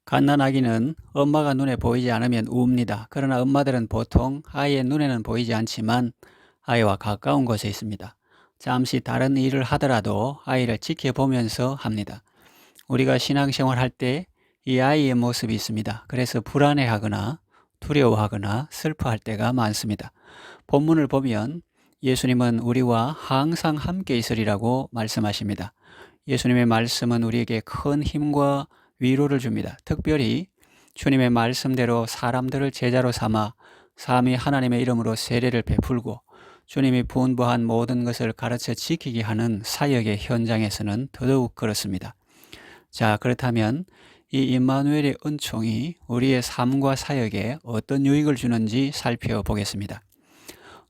갓난아기는 엄마가 눈에 보이지 않으면 웁니다. 그러나 엄마들은 보통 아이의 눈에는 보이지 않지만 아이와 가까운 곳에 있습니다. 잠시 다른 일을 하더라도 아이를 지켜보면서 합니다. 우리가 신앙생활 할 때 이 아이의 모습이 있습니다. 그래서 불안해하거나 두려워하거나 슬퍼할 때가 많습니다. 본문을 보면 예수님은 우리와 항상 함께 있으리라고 말씀하십니다. 예수님의 말씀은 우리에게 큰 힘과 위로를 줍니다. 특별히 주님의 말씀대로 사람들을 제자로 삼아 삼위 하나님의 이름으로 세례를 베풀고 주님이 분부한 모든 것을 가르쳐 지키게 하는 사역의 현장에서는 더더욱 그렇습니다. 자, 그렇다면 이 임마누엘의 은총이 우리의 삶과 사역에 어떤 유익을 주는지 살펴보겠습니다.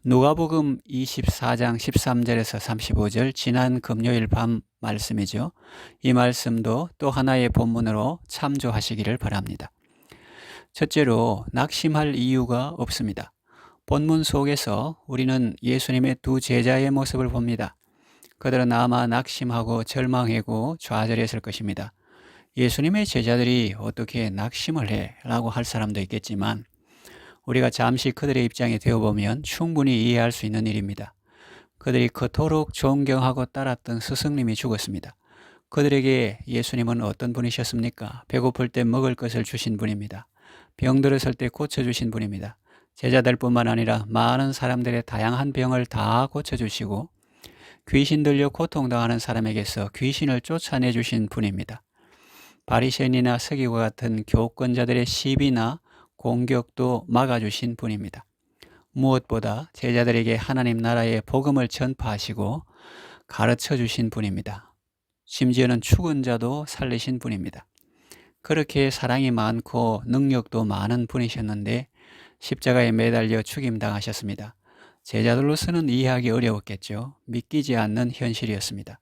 누가복음 24장 13절에서 35절 지난 금요일 밤 말씀이죠. 이 말씀도 또 하나의 본문으로 참조하시기를 바랍니다. 첫째로 낙심할 이유가 없습니다. 본문 속에서 우리는 예수님의 두 제자의 모습을 봅니다. 그들은 아마 낙심하고 절망하고 좌절했을 것입니다. 예수님의 제자들이 어떻게 낙심을 해? 라고 할 사람도 있겠지만 우리가 잠시 그들의 입장에 되어보면 충분히 이해할 수 있는 일입니다. 그들이 그토록 존경하고 따랐던 스승님이 죽었습니다. 그들에게 예수님은 어떤 분이셨습니까? 배고플 때 먹을 것을 주신 분입니다. 병들었을 때 고쳐주신 분입니다. 제자들뿐만 아니라 많은 사람들의 다양한 병을 다 고쳐주시고 귀신 들려 고통당하는 사람에게서 귀신을 쫓아내주신 분입니다. 바리새인이나 서기과 같은 교권자들의 시비나 공격도 막아주신 분입니다. 무엇보다 제자들에게 하나님 나라의 복음을 전파하시고 가르쳐 주신 분입니다. 심지어는 죽은 자도 살리신 분입니다. 그렇게 사랑이 많고 능력도 많은 분이셨는데 십자가에 매달려 죽임당하셨습니다. 제자들로서는 이해하기 어려웠겠죠. 믿기지 않는 현실이었습니다.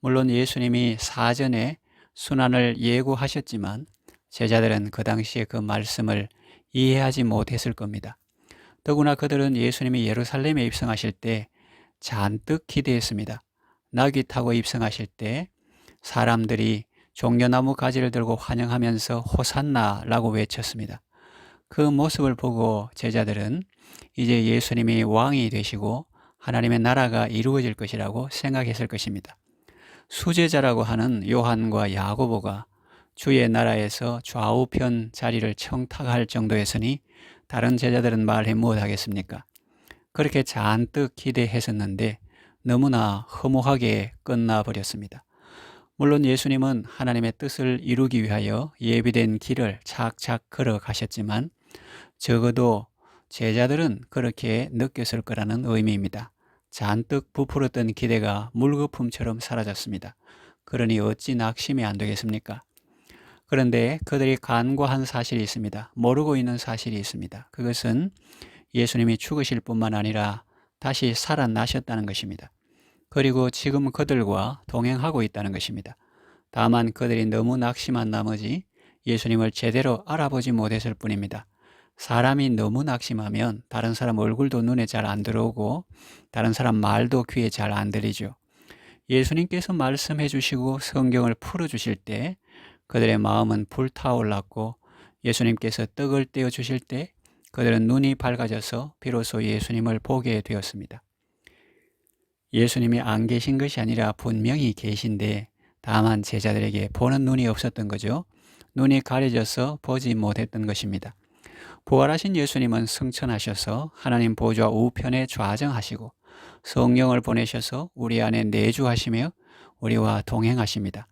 물론 예수님이 사전에 순환을 예고하셨지만 제자들은 그 당시에 그 말씀을 이해하지 못했을 겁니다. 더구나 그들은 예수님이 예루살렘에 입성하실 때 잔뜩 기대했습니다. 나귀 타고 입성하실 때 사람들이 종려나무 가지를 들고 환영하면서 호산나라고 외쳤습니다. 그 모습을 보고 제자들은 이제 예수님이 왕이 되시고 하나님의 나라가 이루어질 것이라고 생각했을 것입니다. 수제자라고 하는 요한과 야고보가 주의 나라에서 좌우편 자리를 청탁할 정도였으니 다른 제자들은 말해 무엇하겠습니까? 그렇게 잔뜩 기대했었는데 너무나 허무하게 끝나버렸습니다. 물론 예수님은 하나님의 뜻을 이루기 위하여 예비된 길을 착착 걸어가셨지만 적어도 제자들은 그렇게 느꼈을 거라는 의미입니다. 잔뜩 부풀었던 기대가 물거품처럼 사라졌습니다. 그러니 어찌 낙심이 안 되겠습니까? 그런데 그들이 간과한 사실이 있습니다. 모르고 있는 사실이 있습니다. 그것은 예수님이 죽으실 뿐만 아니라 다시 살아나셨다는 것입니다. 그리고 지금 그들과 동행하고 있다는 것입니다. 다만 그들이 너무 낙심한 나머지 예수님을 제대로 알아보지 못했을 뿐입니다. 사람이 너무 낙심하면 다른 사람 얼굴도 눈에 잘 안 들어오고 다른 사람 말도 귀에 잘 안 들리죠. 예수님께서 말씀해 주시고 성경을 풀어주실 때 그들의 마음은 불타올랐고 예수님께서 떡을 떼어 주실 때 그들은 눈이 밝아져서 비로소 예수님을 보게 되었습니다. 예수님이 안 계신 것이 아니라 분명히 계신데 다만 제자들에게 보는 눈이 없었던 거죠. 눈이 가려져서 보지 못했던 것입니다. 부활하신 예수님은 승천하셔서 하나님 보좌 우편에 좌정하시고 성령을 보내셔서 우리 안에 내주하시며 우리와 동행하십니다.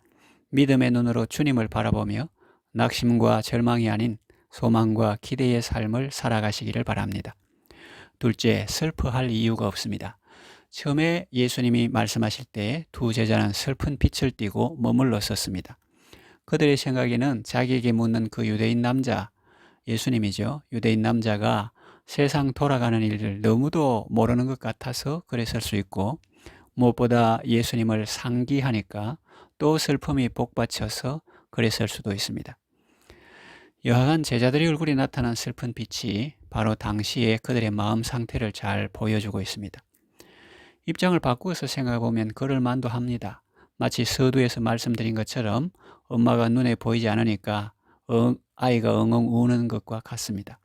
믿음의 눈으로 주님을 바라보며 낙심과 절망이 아닌 소망과 기대의 삶을 살아가시기를 바랍니다. 둘째, 슬퍼할 이유가 없습니다. 처음에 예수님이 말씀하실 때 두 제자는 슬픈 빛을 띠고 머물렀었습니다. 그들의 생각에는 자기에게 묻는 그 유대인 남자, 예수님이죠. 유대인 남자가 세상 돌아가는 일을 너무도 모르는 것 같아서 그랬을 수 있고 무엇보다 예수님을 상기하니까 또 슬픔이 복받쳐서 그랬을 수도 있습니다. 여하간 제자들의 얼굴에 나타난 슬픈 빛이 바로 당시에 그들의 마음 상태를 잘 보여주고 있습니다. 입장을 바꾸어서 생각해보면 그럴 만도 합니다. 마치 서두에서 말씀드린 것처럼 엄마가 눈에 보이지 않으니까 아이가 엉엉 우는 것과 같습니다.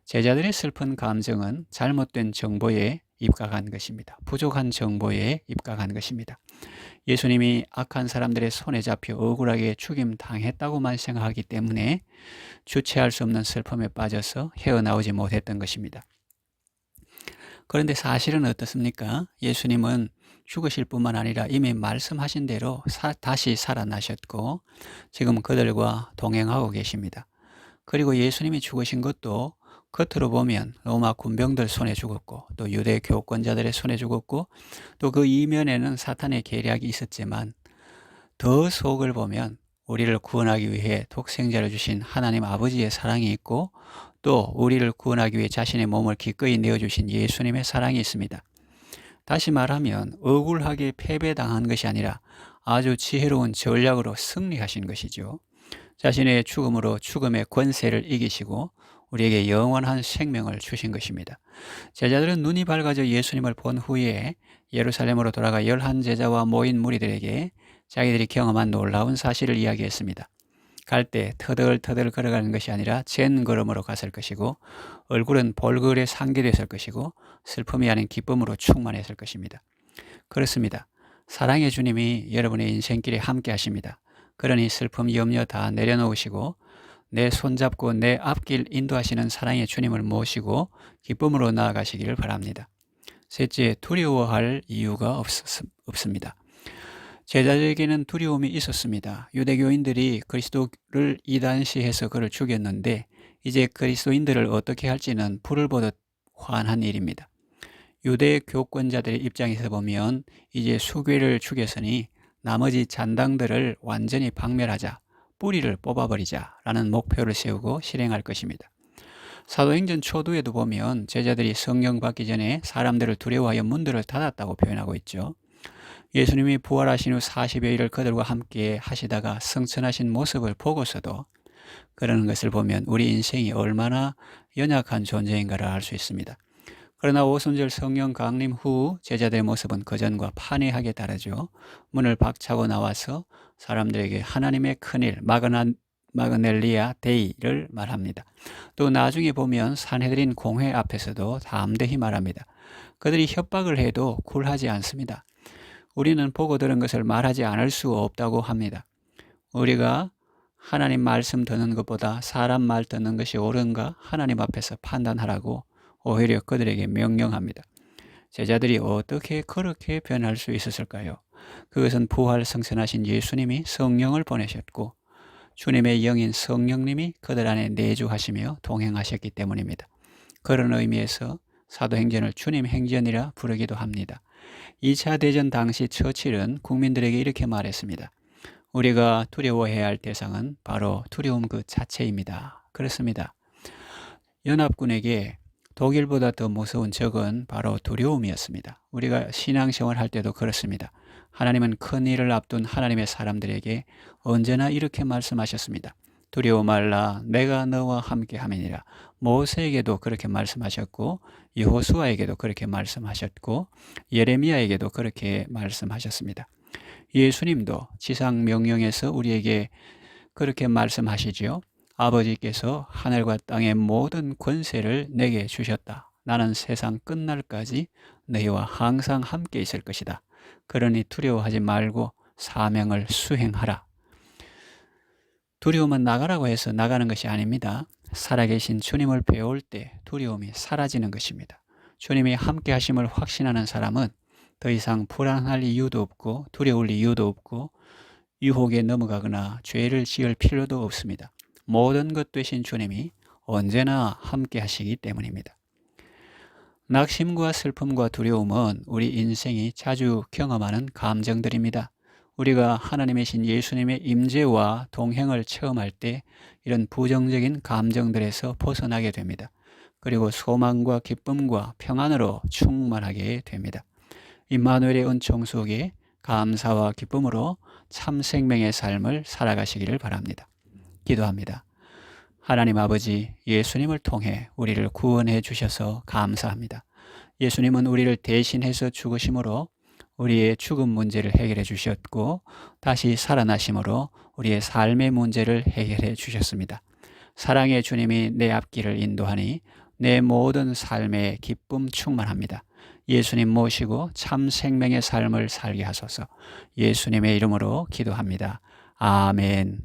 제자들의 슬픈 감정은 잘못된 정보에 입각한 것입니다. 부족한 정보에 입각한 것입니다. 예수님이 악한 사람들의 손에 잡혀 억울하게 죽임 당했다고만 생각하기 때문에 주체할 수 없는 슬픔에 빠져서 헤어나오지 못했던 것입니다. 그런데 사실은 어떻습니까? 예수님은 죽으실 뿐만 아니라 이미 말씀하신 대로 다시 살아나셨고 지금 그들과 동행하고 계십니다. 그리고 예수님이 죽으신 것도 겉으로 보면 로마 군병들 손에 죽었고 또 유대 교권자들의 손에 죽었고 또 그 이면에는 사탄의 계략이 있었지만 더 속을 보면 우리를 구원하기 위해 독생자를 주신 하나님 아버지의 사랑이 있고 또 우리를 구원하기 위해 자신의 몸을 기꺼이 내어주신 예수님의 사랑이 있습니다. 다시 말하면 억울하게 패배당한 것이 아니라 아주 지혜로운 전략으로 승리하신 것이죠. 자신의 죽음으로 죽음의 권세를 이기시고 우리에게 영원한 생명을 주신 것입니다. 제자들은 눈이 밝아져 예수님을 본 후에 예루살렘으로 돌아가 11제자와 모인 무리들에게 자기들이 경험한 놀라운 사실을 이야기했습니다. 갈 때 터덜터덜 걸어가는 것이 아니라 젠 걸음으로 갔을 것이고 얼굴은 볼글에 상기됐을 것이고 슬픔이 아닌 기쁨으로 충만했을 것입니다. 그렇습니다. 사랑의 주님이 여러분의 인생길에 함께 하십니다. 그러니 슬픔, 염려 다 내려놓으시고 내 손잡고 내 앞길 인도하시는 사랑의 주님을 모시고 기쁨으로 나아가시기를 바랍니다. 셋째, 두려워할 이유가 없습니다. 제자들에게는 두려움이 있었습니다. 유대교인들이 그리스도를 이단시해서 그를 죽였는데 이제 그리스도인들을 어떻게 할지는 불을 보듯 환한 일입니다. 유대 교권자들의 입장에서 보면 이제 수괴를 죽였으니 나머지 잔당들을 완전히 박멸하자, 뿌리를 뽑아버리자 라는 목표를 세우고 실행할 것입니다. 사도행전 초두에도 보면 제자들이 성령 받기 전에 사람들을 두려워하여 문들을 닫았다고 표현하고 있죠. 예수님이 부활하신 후 40여일을 그들과 함께 하시다가 성천하신 모습을 보고서도 그러는 것을 보면 우리 인생이 얼마나 연약한 존재인가를 알 수 있습니다. 그러나 오순절 성령 강림 후 제자들의 모습은 그전과 판이하게 다르죠. 문을 박차고 나와서 사람들에게 하나님의 큰일 마그넬리아 데이를 말합니다. 또 나중에 보면 산헤드린 공회 앞에서도 담대히 말합니다. 그들이 협박을 해도 굴하지 않습니다. 우리는 보고 들은 것을 말하지 않을 수 없다고 합니다. 우리가 하나님 말씀 듣는 것보다 사람 말 듣는 것이 옳은가 하나님 앞에서 판단하라고 오히려 그들에게 명령합니다. 제자들이 어떻게 그렇게 변할 수 있었을까요? 그것은 부활 승천하신 예수님이 성령을 보내셨고 주님의 영인 성령님이 그들 안에 내주하시며 동행하셨기 때문입니다. 그런 의미에서 사도행전을 주님 행전이라 부르기도 합니다. 2차 대전 당시 처칠은 국민들에게 이렇게 말했습니다. 우리가 두려워해야 할 대상은 바로 두려움 그 자체입니다. 그렇습니다. 연합군에게 독일보다 더 무서운 적은 바로 두려움이었습니다. 우리가 신앙생활 할 때도 그렇습니다. 하나님은 큰 일을 앞둔 하나님의 사람들에게 언제나 이렇게 말씀하셨습니다. 두려워 말라 내가 너와 함께 함이니라. 모세에게도 그렇게 말씀하셨고 여호수아에게도 그렇게 말씀하셨고 예레미야에게도 그렇게 말씀하셨습니다. 예수님도 지상 명령에서 우리에게 그렇게 말씀하시지요. 아버지께서 하늘과 땅의 모든 권세를 내게 주셨다. 나는 세상 끝날까지 너희와 항상 함께 있을 것이다. 그러니 두려워하지 말고 사명을 수행하라. 두려움은 나가라고 해서 나가는 것이 아닙니다. 살아계신 주님을 배울 때 두려움이 사라지는 것입니다. 주님이 함께 하심을 확신하는 사람은 더 이상 불안할 이유도 없고 두려울 이유도 없고 유혹에 넘어가거나 죄를 지을 필요도 없습니다. 모든 것 되신 주님이 언제나 함께 하시기 때문입니다. 낙심과 슬픔과 두려움은 우리 인생이 자주 경험하는 감정들입니다. 우리가 하나님의 신 예수님의 임재와 동행을 체험할 때 이런 부정적인 감정들에서 벗어나게 됩니다. 그리고 소망과 기쁨과 평안으로 충만하게 됩니다. 임마누엘의 은총 속에 감사와 기쁨으로 참 생명의 삶을 살아가시기를 바랍니다. 기도합니다. 하나님 아버지, 예수님을 통해 우리를 구원해 주셔서 감사합니다. 예수님은 우리를 대신해서 죽으심으로 우리의 죽음 문제를 해결해 주셨고 다시 살아나심으로 우리의 삶의 문제를 해결해 주셨습니다. 사랑의 주님이 내 앞길을 인도하니 내 모든 삶에 기쁨 충만합니다. 예수님 모시고 참 생명의 삶을 살게 하소서. 예수님의 이름으로 기도합니다. 아멘.